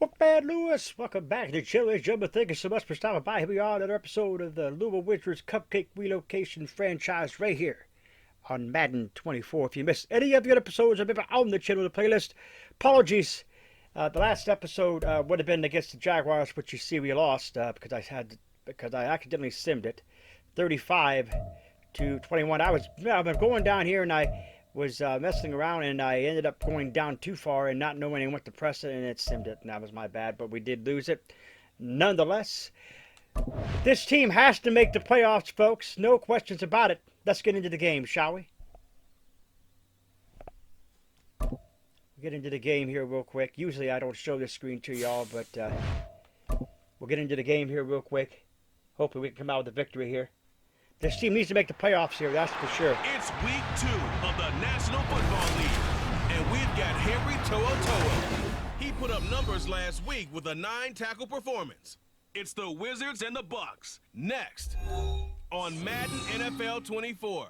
Bad Lewis, welcome back to the show. Ladies and gentlemen, thank you so much for stopping by. Here we are, another episode of the Louisville Wizards Cupcake Relocation franchise right here on Madden 24. If you missed any of the other episodes, remember on the channel, the playlist. Apologies. The last episode would have been against the Jaguars, which you see we lost because I accidentally simmed it, 35-21. I've been going down here and I was messing around and I ended up going down too far and not knowing what to press it, and it simmed it, and that was my bad, but we did lose it. Nonetheless, this team has to make the playoffs, folks. No questions about it. Let's get into the game, shall we? Get into the game here real quick. Usually I don't show this screen to y'all, but we'll get into the game here real quick. Hopefully we can come out with a victory here. This team needs to make the playoffs here, that's for sure. It's week 2 of the National Football League, and we've got Henry To'oTo'o. He put up numbers last week with a 9-tackle performance. It's the Wizards and the Bucks, next on Madden NFL 24.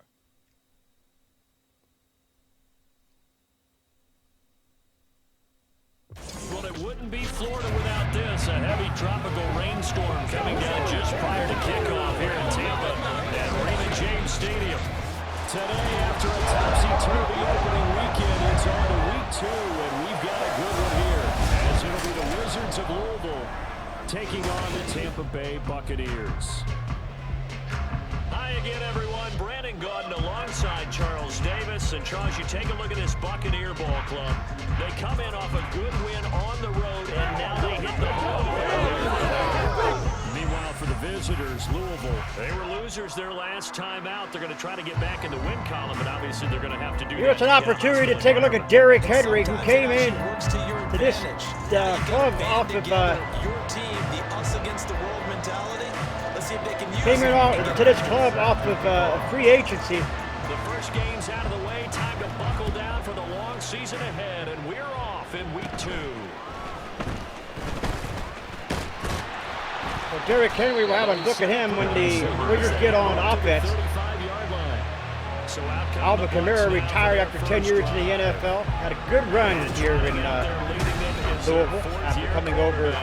Well, it wouldn't be Florida without this. A heavy tropical rainstorm coming down just prior to kickoff here in Tampa at Raymond James Stadium. Today, after a topsy-turvy opening weekend, it's on to week 2, and we've got a good one here, as it'll be the Wizards of Louisville taking on the Tampa Bay Buccaneers. Hi again, everyone. Brandon Gaudin alongside Charles Davis. And Charles, you take a look at this Buccaneer ball club. They come in off a good win on the road, and now they hit the road. Meanwhile, for the visitors, Louisville, they were losers their last time out. They're going to try to get back in the win column, but obviously they're going to have to do that. Here's an opportunity to take a look at Derrick Henry, who came in to this club off of your team, the us against the world mentality. Let's see if they can use to this club off of free agency. The first game's out of the way. Time to buckle down for the long season ahead, and we're off in week 2. Well, Derrick Henry will have a look at him when the Wizards get on offense. Alvin Kamara retired after 10 years in the NFL. Had a good run here in Louisville after coming over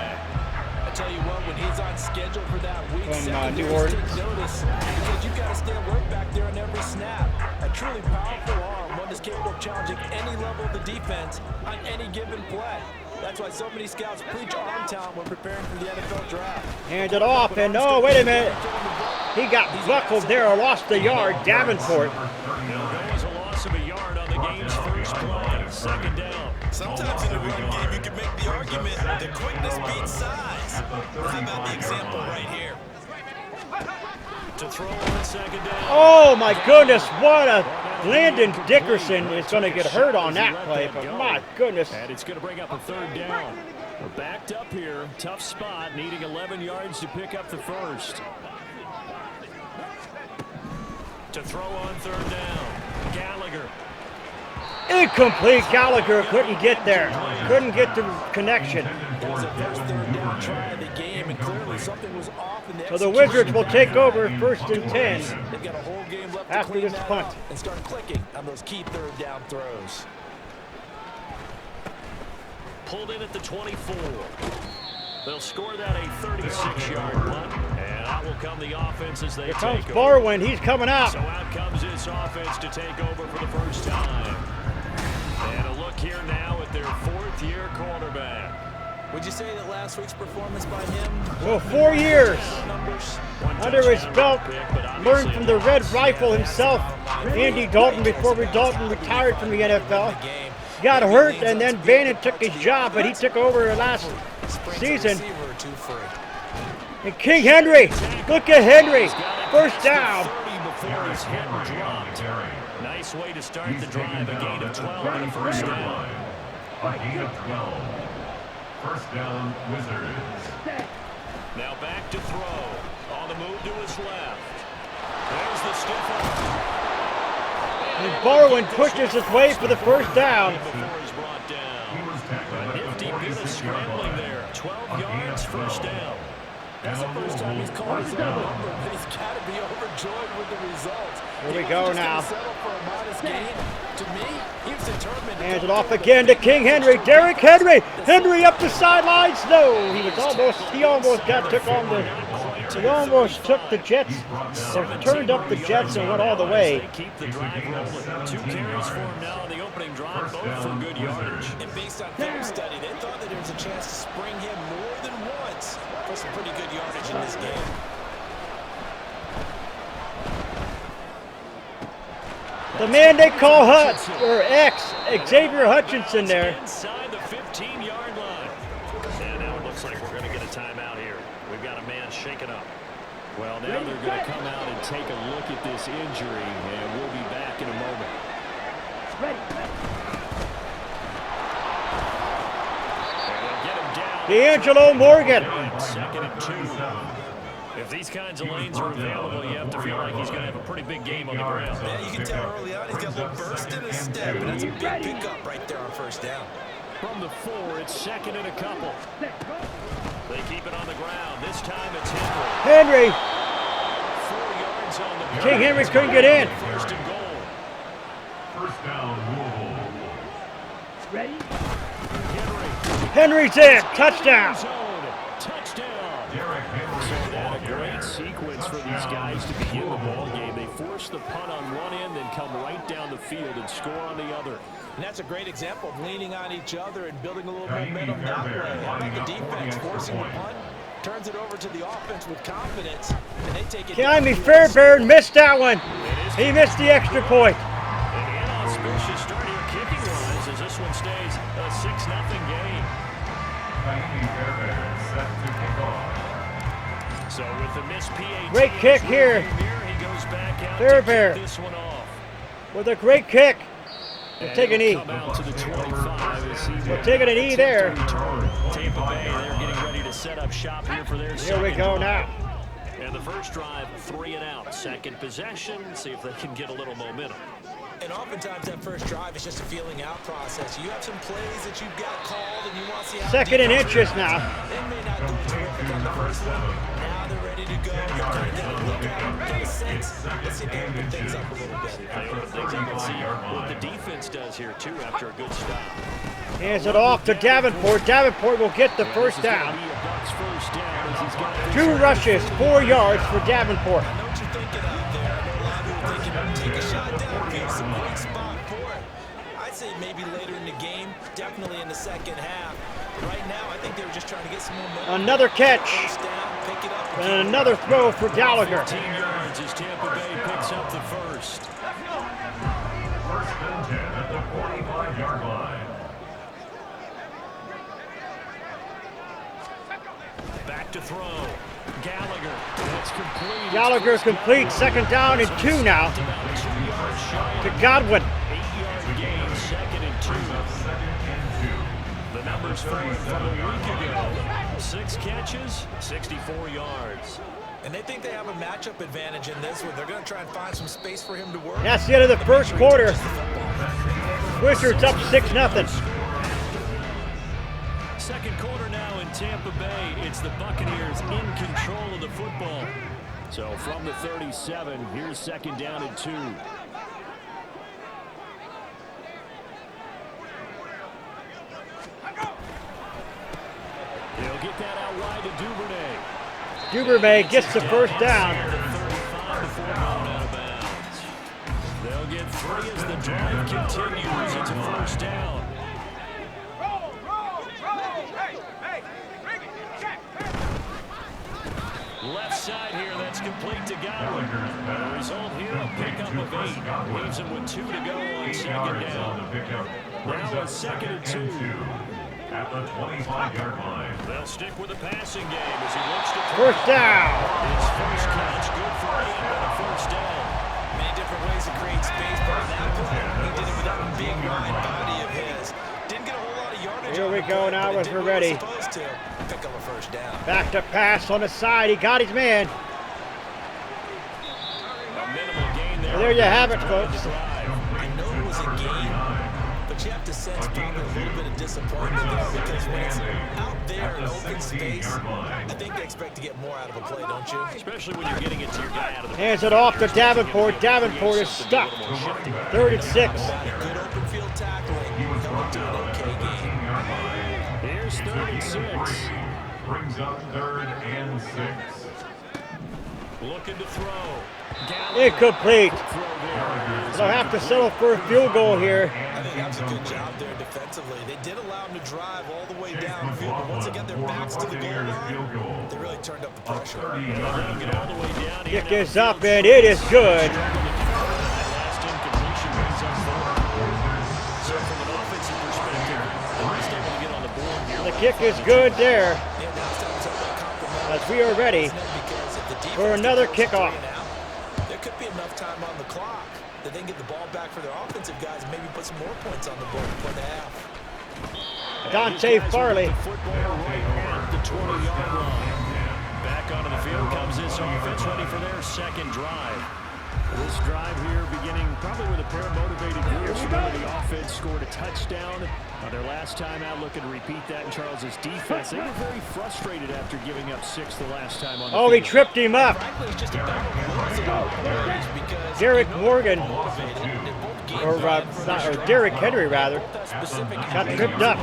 tell you what, when he's on schedule for that week from New Orleans. Notice, because you've got to stay alert back there on every snap. A truly powerful arm, one that's capable of challenging any level of the defense on any given play. That's why so many scouts preach arm talent when preparing for the NFL draft. Hands it off, and oh, wait a minute. He got buckled there, lost the yard, Davenport. There was a loss of a yard on the game's first play, second down. Sometimes in the run game, you can make the argument that quickness beats size. How about the example right here? To throw on second down. Oh, my goodness, what a... Landon Dickerson is going to get hurt on that play, but my goodness. And it's going to bring up a third down. We're backed up here, tough spot, needing 11 yards to pick up the first. To throw on third down, Gallagher. Incomplete. Gallagher couldn't get there. Couldn't get the connection. That was the first third down try of the game, and clearly something was off in the So the Wizards will take over first and 10 They've got a whole game left after to clean this that punt. up and start clicking on those key third down throws. Pulled in at the 24. They'll score that a 36-yard punt, and out will come the offense as they Here take comes over. Barwin. He's coming out. So out comes this offense to take over for the first time. And a look here now at their 4th-year quarterback. Would you say that last week's performance by him? So 4 years under his belt, learned from the Red Rifle himself, Andy Dalton, before Dalton retired from the NFL. Got hurt, and then Bannon took his job, but he took over last season. And King Henry, look at Henry, first down. Nice way to start the drive, a gain of 12 and a first down. A gain of 12. First down, Wizards. Now back to throw. On the move to his left. There's the stiff arm. And Barwin pushes his way for the first down. Before he's brought down. A nifty bit of scrambling there. 12 yards, first down. That's the first time he's called his own number, but he's got to be overjoyed with the results. Here we go now. To me, he was determined. Hands it off again to King Henry. Derrick Henry. Henry up the sidelines. No, he almost took the Jets, or turned up the Jets and went all the way. Keep the drive rolling. 2 carries for him now on the opening drive, both for good yardage. And based on film study, they thought that there was a chance to spring him more than once for some pretty good yardage in this game. The man they call Xavier Hutchinson there. Inside the 15-yard line. And now it looks like we're going to get a timeout here. We've got a man shaken up. Well, now they're going to come out and take a look at this injury, and we'll be back in a moment. D'Angelo Morgan. 2nd and 2. If these kinds of lanes are available, you have to feel like he's going to have a pretty big game on the ground. Yeah, you can tell early on he's got a little burst in his step, and that's a big pickup right there on first down. From the 4, it's 2nd and a couple. They keep it on the ground. This time it's Henry. 4 yards on the King Henry couldn't get in. 1st and goal. First down, Louisville. Henry's in. Touchdown. Touchdown. Derrick Henry. A great sequence for these guys to begin the ball game. They force the punt on one end, then come right down the field and score on the other. And that's a great example of leaning on each other and building a little momentum that way. How about the defense forcing the punt, turns it over to the offense with confidence, and they take it. Jaime Fairbairn missed that one. He missed the extra point. An inauspicious start here kicking-wise as this one stays a 6-0 game. Jaime Fairbairn set to kick off. So with the missed PAT, Great kick here. He goes back out Fairbairn to kick this one off. with a great kick. We'll And take an E. come out to the 25 as he We're taking an E there. Tampa Bay, they're getting ready to set up shop here for their Here we second go drive. now. And the first drive, 3 and out. Second possession, see if they can get a little momentum. And oftentimes that first drive is just a feeling out process. You have some plays that you've got called and you want to see how 2nd and defense inches reacts. now. They may not go terrific on the first one. Now they're ready to go. They're kind of got a look at them, got a sense. Let's see if they open things up a little bit. They open things up and see what the defense does here, too, after a good stop. Hands it off to Davenport. Davenport will get the first down. 2 rushes, 4 yards for Davenport. I know what you're thinking out there. I know a lot of people thinking, take a shot downfield. It's a great spot for it. I'd say maybe later in the game, definitely in the second half. Right now, I think they were just trying to get some momentum. Another catch. First down, pick it up, And another throw for Gallagher. 15 yards as Tampa Bay picks up the first. First and 10 at the 45-yard line. Back to throw. Gallagher. That's complete. Gallagher complete. 2nd down and 2 now About 2 yards shy. to Godwin. 8-yard gain, 2nd and 2. Second and 2. The numbers for him from a week ago. 6 catches, 64 yards. And they think they have a matchup advantage in this one. They're going to try and find some space for him to work. That's the end of the first quarter. Wizards up 6-0. Second quarter now in Tampa Bay. It's the Buccaneers in control of the football. So from the 37, here's 2nd down and 2. They'll get that out wide to Duvernay. Duvernay gets the first down. 35 before going out of bounds. They'll get 3 as the drive continues. It's a first down. Left side here, that's complete to Godwin. The result here, a pickup of 8. Leaves him with 2 to go on 2nd down. Now it's 2nd and 2. At the 25-yard line. They'll stick with the passing game as he looks to First down. his first catch, good for 8 and a first down. Many different ways to create space, but on that play, he did it without a big wide body of his. Didn't get a whole lot of yardage. Here on we the go play, now but as it we're did what it was ready. supposed to. Pick up a first down. Back to pass on the side. He got his man. A minimal gain there. Well, there you have it, folks. I know it was a game, but but you have to sense probably a little bit of disappointment there because when it's out there in open space, I think they expect to get more out of a play, don't you? Especially when you're getting it to your guy out of the Hands it off to Davenport. Davenport is stuck. 3rd and 6. Good open field tackling coming to an okay game. Here's 3rd and 6. Brings up 3rd and 6. Looking to throw. Incomplete. Throw there. They'll have to settle for a field goal here. I think that was a good job there defensively. They did allow them to drive all the way downfield, but once again, their backs to the goal line, they really turned up the pressure. They'll get all the way down. Kick is up, and it is good. Last incompletion brings up 4. So from an offensive perspective, they're at least able to get on the board here. The kick is good there, as we are ready for another kickoff. There could be enough time on the clock that they can get the ball back for their offensive guys and maybe put some more points on the board before the half. Dante Farley. Football right at the 20-yard line. Back onto the field comes this offense, ready for their second drive. This drive here beginning probably with a pair of motivated groups. The offense scored a touchdown on their last time out, looking to repeat that in Charles's defense. They were very frustrated after giving up 6 the last time on the Oh, he field. tripped him up. Derek Morgan, or Derek Henry rather, got tripped up.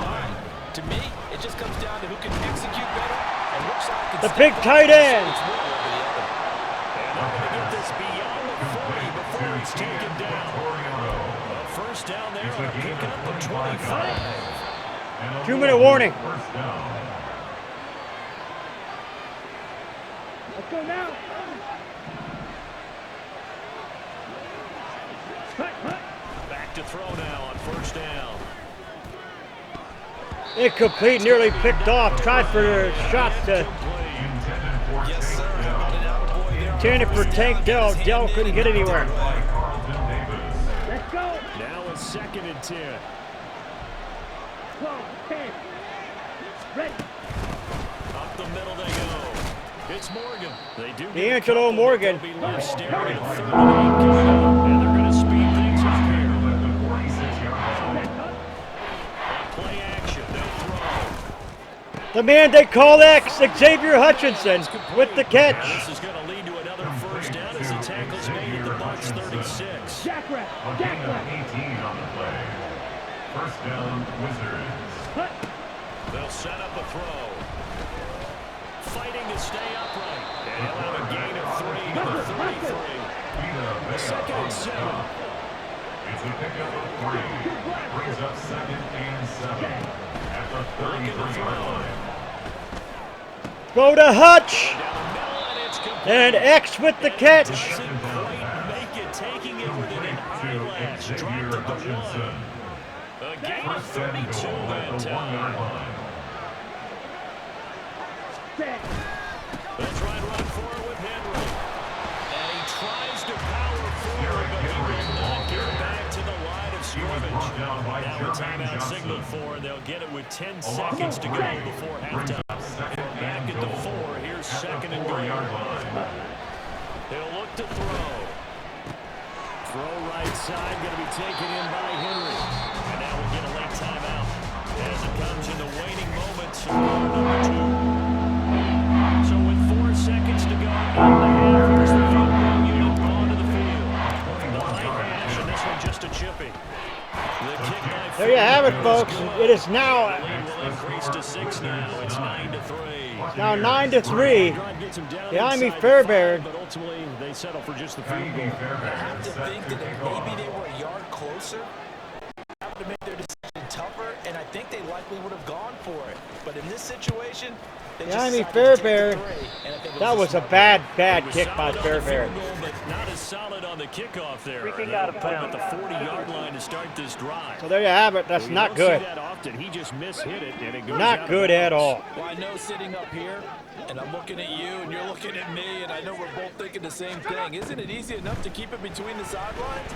To me, it just comes down to who can execute better and which side can The step big up. tight end. And they're going to get this beyond the 40 before he's taken down. First down there, picking up the 25. 2-minute warning. First down. Let's go now. Back to throw now on first down. Incomplete, nearly picked off. Tried for a shot to Yes, sir. How about an attaboy there? intended for Tank Dell. Dell couldn't get anywhere. Carlton Davis. Let's go. Now it's 2nd and 10. 12, 10. Ready. Up the middle they go. It's Morgan. They do. D'Angelo Morgan. They'll be left staring at 3rd and 8 coming up, and they're going to speed things up here. At the 46-yard line. Play action. They'll throw. The man they call X, Xavier Hutchinson, with the Now, catch. this is going to lead to another first down as the tackle's made at the Bucs 36. A gain of 18 on the play. First down, Wizards. They'll set up a throw. Fighting to stay upright. And he'll have a gain of 3 to the 33. Second and 7. It's a pickup of 3. Brings up 2nd and 7. At the 33-yard line. Go to Hutch. Down the middle, and it's complete. And X with the catch. Doesn't quite make it, taking it within an eyelash. Xavier Dropped at the Hutchinson. 1. A gain of First and 32 goal at that the 1-yard time. line. Let's run forward with Henry. And he tries to power forward, but he will not get back to the line of scrimmage. Brought down by Now a Jermaine timeout Johnson. signaled for, and they'll get it with 10 seconds to go before halftime. Back at the 4, here's 2nd and goal. 4-yard line. They'll look to throw. Throw right side, going to be taken in by Henry. And now we'll get a late timeout as it comes in the waning moments of quarter number 2. So with 4 seconds to go in the half, here's the field goal unit onto the field. The high hash, and this one just a chippy. The kick by There you have it, folks. It is now the lead will increase to 6 now. It's 9-3. now 9-3. Drive gets him down The Miami inside the Fairbairn. 5, but ultimately they settle for just the field Miami goal. I Fairbairn have to set think to that kick if off. maybe they were a yard closer, that would have made their decision tougher, and I think they likely would have gone for it. But in this situation, they just Miami decided to take the Fairbairn. 3, and I think it That was a smart bad It was kick by solid on the Fairbairn. field goal, but not as solid on the kickoff there. Freaking That'll out of put him at bounds. the 40-yard line to start this drive. So there you have it. That's We not don't good. See that often. He just mishit it, and it goes out Not of good at bounds. all. Well, I know sitting up here, and I'm looking at you, and you're looking at me, and I know we're both thinking the same thing. Isn't it easy enough to keep it between the sidelines?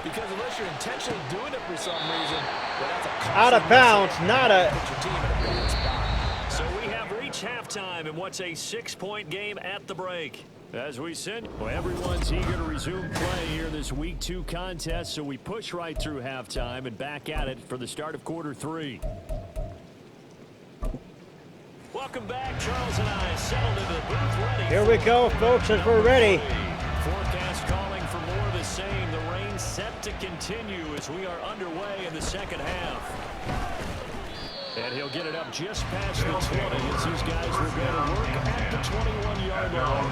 Because unless you're intentionally doing it for some reason, well, that's a Out of bounds, not a. put your team in a bad spot. So we have reached halftime in what's a 6-point game at the break. As we said, well, everyone's eager to resume play here in this Week 2 contest, so we push right through halftime and back at it for the start of quarter 3. Welcome back. Charles and I settled into the booth ready. Here we go, folks, as we're ready. Forecast calling for more of the same. The rain set to continue as we are underway in the second half. And he'll get it up just past the 20 as these guys will go to work at the 21-yard line.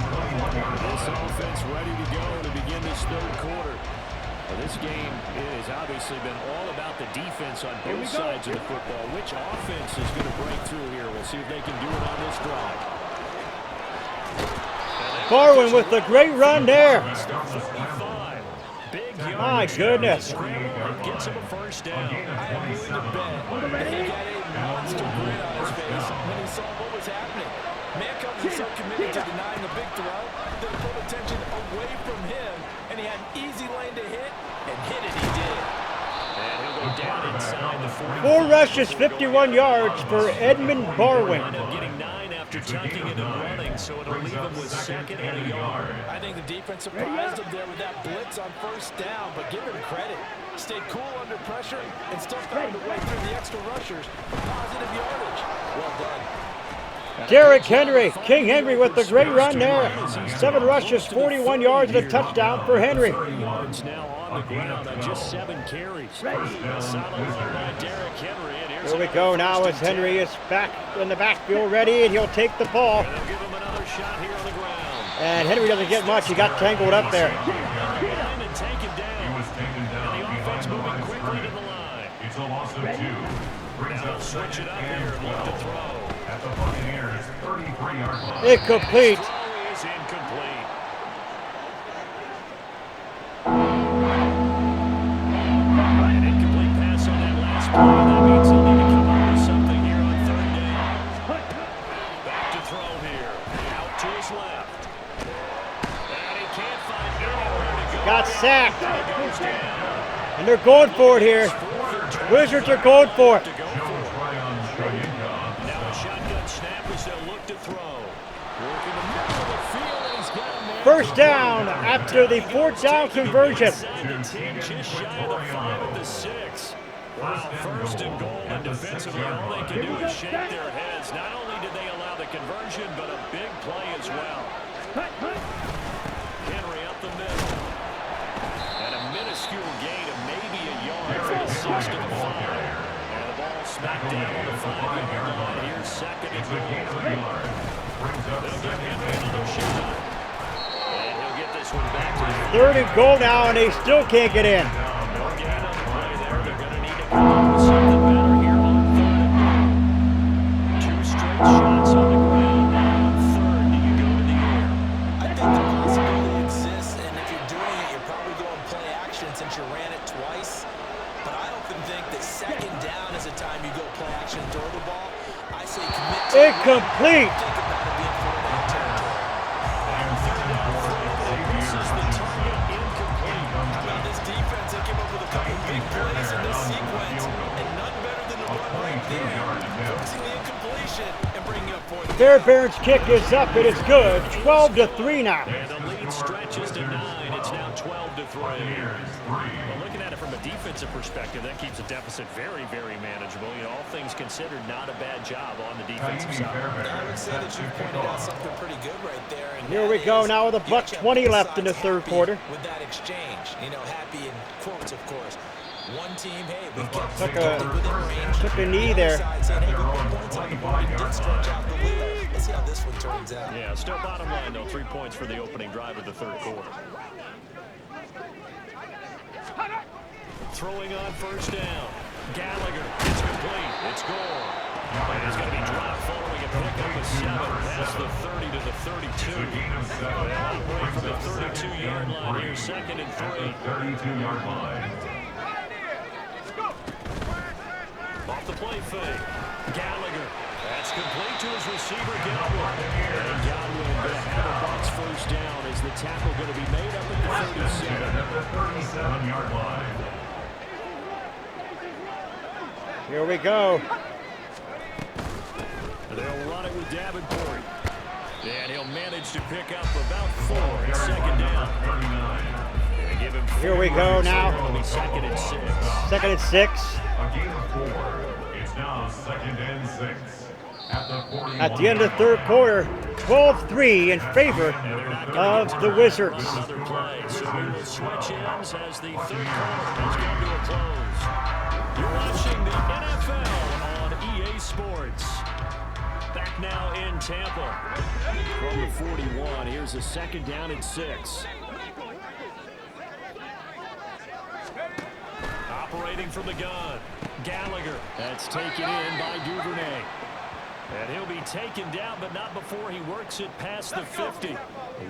This offense ready to go to begin this third quarter. Well, this game has obviously been all about the defense on both sides of the football. Which offense is going to break through here? We'll see if they can do it on this drive. Barwin with the great run there. Big My goodness. Gets him a first down. I'm willing to bet that he got a monster grin on his face when he saw what was happening. Man comes in so committed to denying the big throw that it pulled attention away from him, and he had an easy lane to hit, and hit it he did. And he'll go down inside the 40. 4 rushes, 51 yards for Edmund Barwin. End up getting 9 after tucking it and running, so it'll leave him with second and a yard. I think the defense surprised him there with that blitz on first down, but give him credit. Stayed cool under pressure and still found a way through the extra rushers for positive yardage. Well done. Derrick Henry, King Henry with the great run there. 7 rushes, 41 yards, and a touchdown for Henry. 30 yards now on the ground on just 7 carries. Solid run by Derrick Henry. And here's Here we go now as Henry is back in the backfield ready, and he'll take the ball. they'll give him another shot here on the ground. And Henry doesn't get much. He got tangled up there. And taken down. He was taken down. And the offense moving quickly to the line. It's a loss of 2. Brings Now up switch second it up and here and look to 12. throw. At the Buccaneers' 33-yard line. Incomplete. Throw is incomplete. An incomplete pass on that last play. That means he'll need to come up with something here on third down. Back to throw here. Out to his left. And he can't find anywhere to go. Got sacked. He goes down. And they're going for it here. Wizards are going for it. To go for it. Now a shotgun snap as they'll look to throw. Working the middle of the field, and he's got a man. First down after the 4th down conversion. Inside the 10, just shy of the 5 at the 6. Wow, first and goal, and defensively all they can do is shake their heads. Not only did they allow the conversion, but a big play as well. Henry up the middle. And a minuscule gain of maybe a yard from the 6 to the 5. And the ball smacked down on the 5-yard line. Here's second and goal. They'll give Henry another shot. And he'll get this one back to the 3rd and goal now, and they still can't get in. no gain on the play there. They're going to need to come up with something better here on 3rd and goal. 2 straight shots on the ground. Now on 3rd, do you go in the air? I think the possibility exists, and if you're doing it, you're probably going play action since you ran it twice. But I often think that second down is a time you go play action and throw the ball. I say commit to Incomplete. think about it being 4-down territory. This is the target incomplete. How about this defense? They came up with a couple big plays in this sequence, and none better than the run right there, forcing the incompletion and bringing up 4th. Fairbairn's kick is up. It is good. 12-3 now. And the lead stretches to 9. It's now 12-3. Well, looking at it from a defensive perspective, that keeps the deficit very, very manageable. You know, all things considered, not a bad job on the defensive side. I would say that you pointed out something pretty good right there. And Here that we go is now with a you buck have to 20 both left in the sides 3rd happy quarter. with that exchange. You know, happy in quotes, of course. One team, hey, we kept Took within range. took a knee The other there. side saying, hey, we put points on the board and did stretch out the lead. Let's see how this one turns out. Yeah, still bottom line, though. 3 points for the opening drive of the 3rd quarter. Throwing on first down. Gallagher. It's complete. It's gone. And he's going to be dropped following a pickup of 7 past the 30 to the 32. They'll operate from the 32-yard line here, 2nd and 3. 32-yard line. Off the play fake. Gallagher. That's complete to his receiver, Godwin. And Godwin going to have a box first down. Is the tackle going to be made up at the 37? At the 37-yard line. Here we go. They'll run it with Davenport. And he'll manage to pick up about 4 at second down. Give him Here we go now. It'll be second and 6. Second and 6. A gain of 4. It's now second and 6. At the end of the third quarter, 12-3 in favor of the Wizards. Another play, so we will switch ends as the third quarter has come to a close. You're watching the NFL on EA Sports. Back now in Tampa. From the 41, here's a second down and 6. Operating from the gun, Gallagher. That's taken in by Duvernay. And he'll be taken down, but not before he works it past the 50.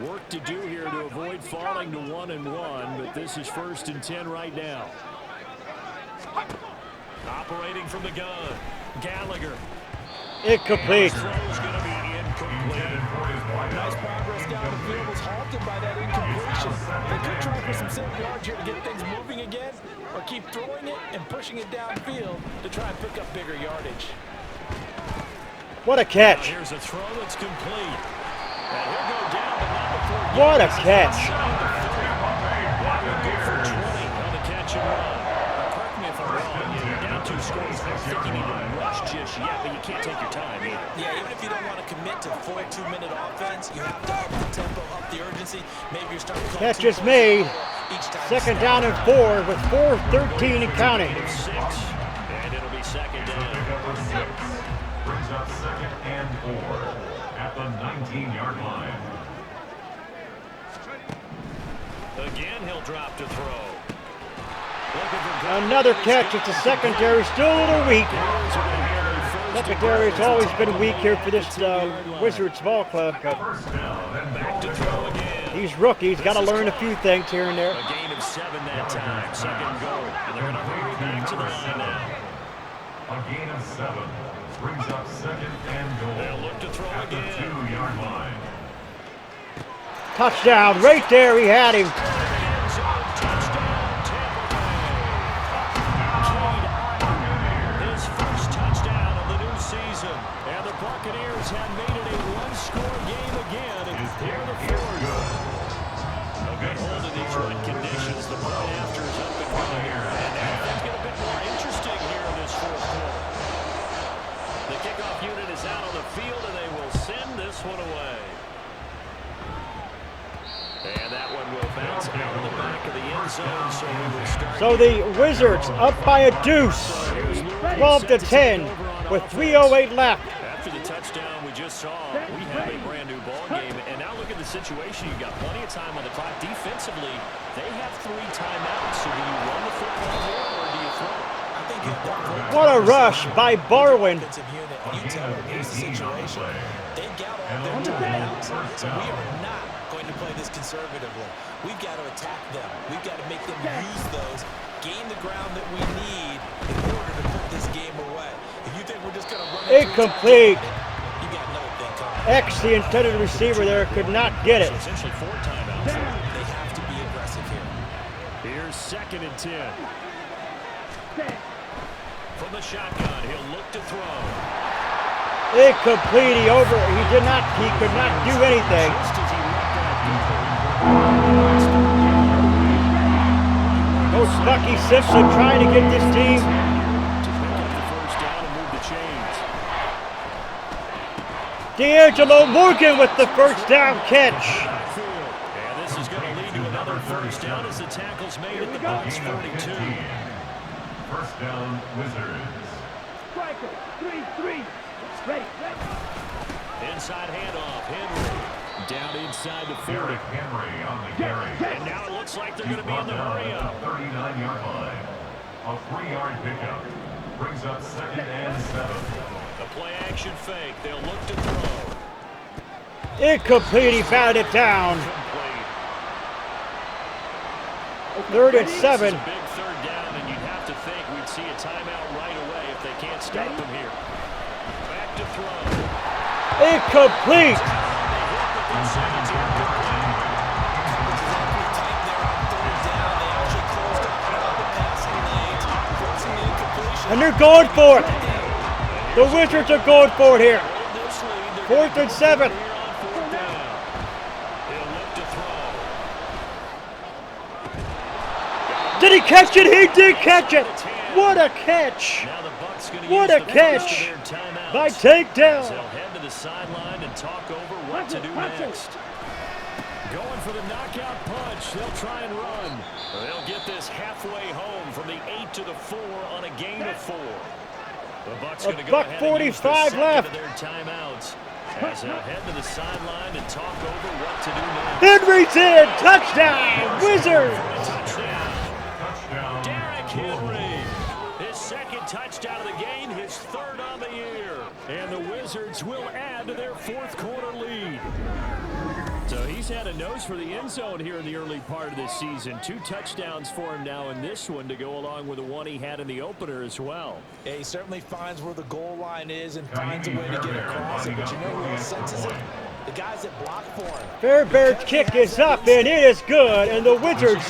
Work to do here to avoid falling to 1-1, but this is 1st and 10 right now. Operating from the gun, Gallagher. Incomplete. His throw's going to be incomplete. Nice progress down the field was halted by that incompletion. They could try for some safe yards here to get things moving again, or keep throwing it and pushing it downfield to try and pick up bigger yardage. What a catch. Here's a throw that's complete. And he'll go down, but not before What a catch. he'll go for 20 on the catch and run. Correct me if I'm wrong. You're down 2 scores. I don't think you need to rush just yet, but you can't take your time either. Yeah, even if you don't want to commit to full 2-minute offense, you have to up the tempo, up the urgency. Maybe you're starting to Catch is made. Second down and 4 with 4:13 and counting. 6, and it'll be second down. Brings up second and 4 at the 19-yard line. Again, he'll drop to throw. Another catch. It's a secondary. Still a little weak. Secondary has always been weak here for this Wizards ball club. But Back to throw again. these rookies got to learn a few things here and there. A gain of 7 that time. Second goal. And they're going to hurry back to the line now. A gain of 7 brings up second and goal. They'll look to throw at the again. 2-yard line. Touchdown. Right there. He had him. Touchdown, Tampa Bay. His first touchdown of the new season. And the Buccaneers have made it a 1-score game again. And here the fourth. A good hold of these right conditions. The point after is up and running. And now things get a bit more interesting here in this fourth quarter. The kickoff unit is out on the field, and they will send this one away. And that one will bounce out of the back of the end zone, so we will start. So the Wizards up by a deuce. 12-10 with 3:08 left. After the touchdown we just saw, we have a brand new ball game. And now look at the situation. You've got plenty of time on the clock. Defensively, they have 3 timeouts. So do you run the football here or do you throw it? I think you have What a rush by Barwin. defensive unit. You tell them here's the situation. They've got all their timeouts, so we are not going to play this conservatively. We've got to attack them. We've got to make them use those, gain the ground that we need in order to put this game away. If you think we're just going to run it Incomplete. you got another thing coming. X, the intended receiver there, could not get it. Essentially 4 timeouts. They have to be aggressive here. Here's second and 10. From the shotgun, he'll look to throw. Incomplete. He could not do anything. Just as he let that Coach Bucky Simpson trying to get this team. to pick up the first down and move the chains. D'Angelo Morgan with the first down catch. And this is going to lead to another first down as the tackle's made at the Bucs 42. First down, Wizards. Inside handoff, Henry. Down inside the 40. Derrick Henry on the carry. And now it looks like they're going to be in the hurry up. 39-yard line. A 3-yard pickup brings up second and 7. The play action fake. They'll look to throw. Incomplete. He batted it down. Complete. 3rd and This is 7. a big third down, and you'd have to think we'd see a timeout right away if they can't stop them here. Back to throw. Incomplete. And they're going for it. The Wizards are going for it here. 4th and 7. Did he catch it? He did catch it. What a catch. Now the Bucks gonna What use a the catch their timeouts. by takedown. They'll head to the sideline and talk over what to do next. Going for the knockout punch. They'll try and run. They'll get this halfway home from the 8 to the 4 on a gain of 4. The Bucks going to go ahead and use the second of their timeouts as they'll head to the sideline and talk over what to do next. Henry's in. Touchdown. Wizards. Touchdown. Derrick Henry. His second touchdown of the game, his third on the year. And the Wizards will add to their fourth quarter lead. So he's had a nose for the end zone here in the early part of this season. 2 touchdowns for him now in this one to go along with the one he had in the opener as well. Yeah, he certainly finds where the goal line is and finds a way to get across it. But you know who else senses it? The guys that block for him. Fairbairn's kick is up, and it is good. And the Wizards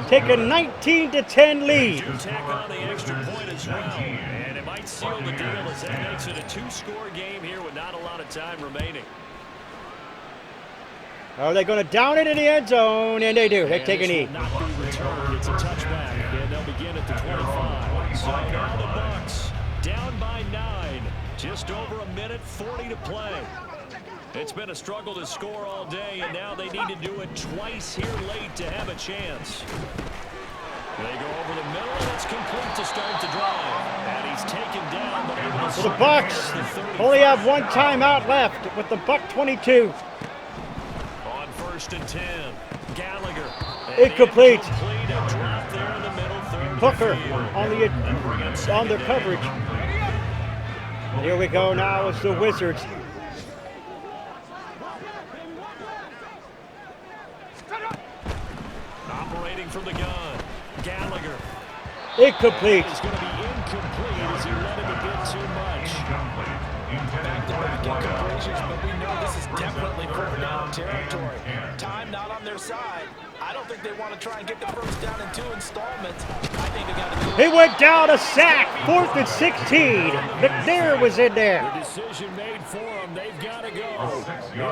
take a 19-10 lead. Do tack on the extra point as well. And it might seal the deal as that makes it a 2-score game here with not a lot of time remaining. Are they going to down it in the end zone? And they do. They take a knee. Not be returned. It's a touchback, and they'll begin at the 25. So now the Bucks down by 9. Just over a minute 40 to play. It's been a struggle to score all day, and now they need to do it twice here late to have a chance. They go over the middle, and it's complete to start the drive. And he's taken down, but able to So the Bucks only have one timeout left with the Buck 22. On 1st and 10, Gallagher. Incomplete. A drop there in the middle, third Hooker field. on their coverage. Here we go now. It's the Wizards. Operating from the gun, Gallagher. Incomplete. It's going to be incomplete as he let him a bit too much. Back-to-back incompletions, but we know this is definitely fourth down territory. Time not on their side. I don't think they want to try and get the first down in 2 installments. I think they got to do it. He went down a sack. 4th and 16. McNair was in there. The decision made for them. They've got to go.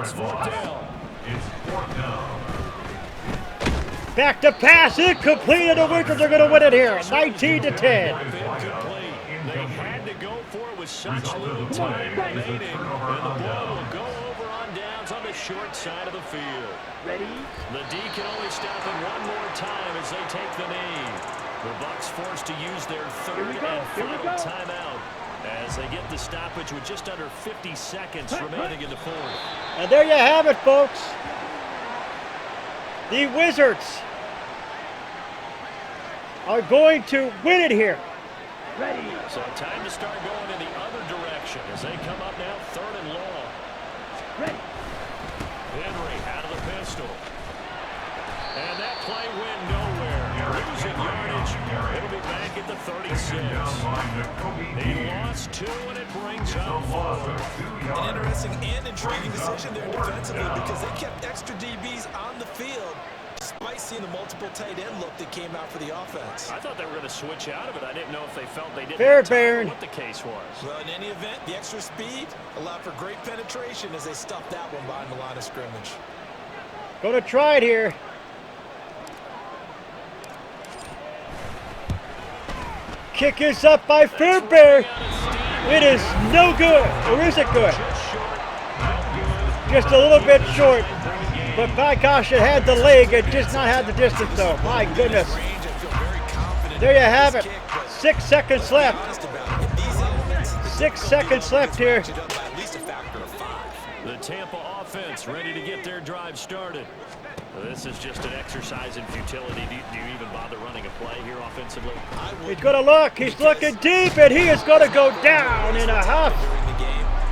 It's 4th down. It's 4th down. Back to pass. Incomplete. And the Wizards are going to win it here. 19-10. They had to go for it with such little time remaining. And the ball will go over on downs on the short side of the field. Ready? The D can only stop it one more time as they take the knee. The Bucks forced to use their third and final timeout as they get the stoppage with just under 50 seconds remaining in the fourth. And there you have it, folks. The Wizards are going to win it here. Ready. So time to start going in the other direction as they come up now 3rd and long. Ready. Henry out of the pistol. And that play went nowhere. Losing yardage. It'll be back at the 36. He lost 2 and it brings up 4. An interesting and intriguing decision there defensively because they kept extra DBs on the field despite seeing the multiple tight end look that came out for the offense. I thought they were going to switch out of it. I didn't know if they felt they didn't Fair have time Bairn. or what the case was. Well, in any event, the extra speed allowed for great penetration as they stuffed that one behind the line of scrimmage. Going to try it here. Kick is up by Fairbairn. It is no good. Or is it good? Just a little bit short. But by gosh, it had the leg. It just not had the distance, though. My goodness. There you have it. 6 seconds left. 6 seconds left here. The Tampa offense ready to get their drive started. This is just an exercise in futility. Do you even bother running a play here offensively? He's going to look. He's looking deep, and he is going to go down in a huff.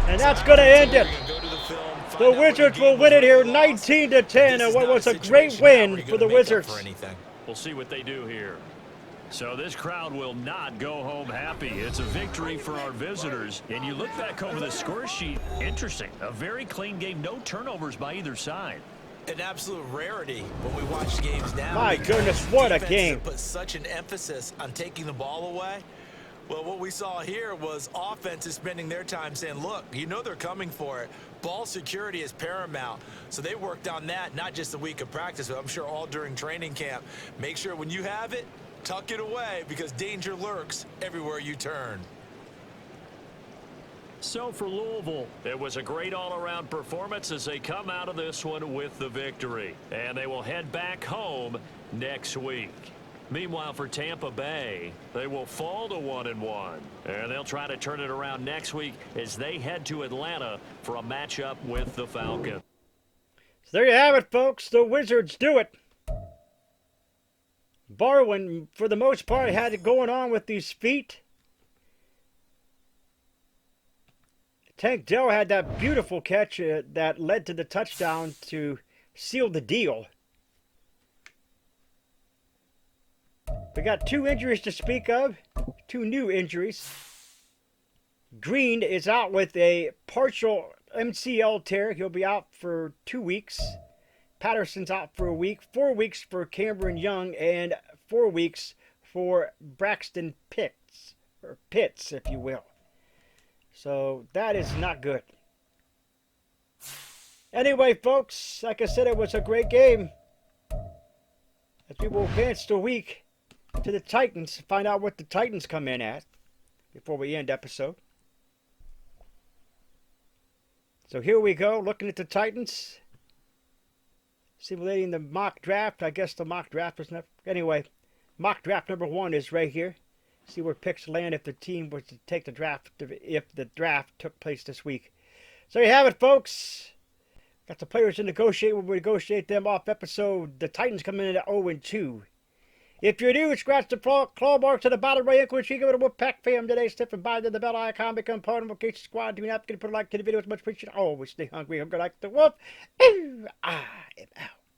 And that's going to end it. The Wizards will win it here 19-10, and what was a great win for the Wizards. We'll see what they do here. So this crowd will not go home happy. It's a victory for our visitors. And you look back over the score sheet, interesting. A very clean game, no turnovers by either side. An absolute rarity when we watch games now. My goodness, what a game. Put such an emphasis on taking the ball away. Well, what we saw here was offenses spending their time saying, look, you know they're coming for it. Ball security is paramount. So they worked on that, not just the week of practice, but I'm sure all during training camp. Make sure when you have it, tuck it away because danger lurks everywhere you turn. So for Louisville, it was a great all-around performance as they come out of this one with the victory. And they will head back home next week. Meanwhile, for Tampa Bay, they will fall to 1-1. And they'll try to turn it around next week as they head to Atlanta for a matchup with the Falcons. So there you have it, folks. The Wizards do it. Barwin, for the most part, had it going on with these feet. Tank Dell had that beautiful catch that led to the touchdown to seal the deal. We got 2 injuries to speak of, 2 new injuries. Green is out with a partial MCL tear. He'll be out for 2 weeks. Patterson's out for a week. 4 weeks for Cameron Young and 4 weeks for Braxton Pitts, or Pitts, if you will. So that is not good. Anyway, folks, like I said, it was a great game. As we will advance the week to the Titans, find out what the Titans come in at before we end episode. So here we go, looking at the Titans. Simulating the mock draft. I guess the mock draft was not. Anyway, mock draft number 1 is right here. See where picks land if the team was to take the draft, if the draft took place this week. So you have it, folks. Got the players to negotiate when we negotiate them off episode. The Titans come in at 0-2. If you're new, scratch the claw marks at the bottom right, which you give it a whoop pack fam today. Step and by the bell icon, become part of the notification squad. Do not forget to put a like to the video. It's much appreciated. Always stay hungry. I'm going to like the wolf. I am out.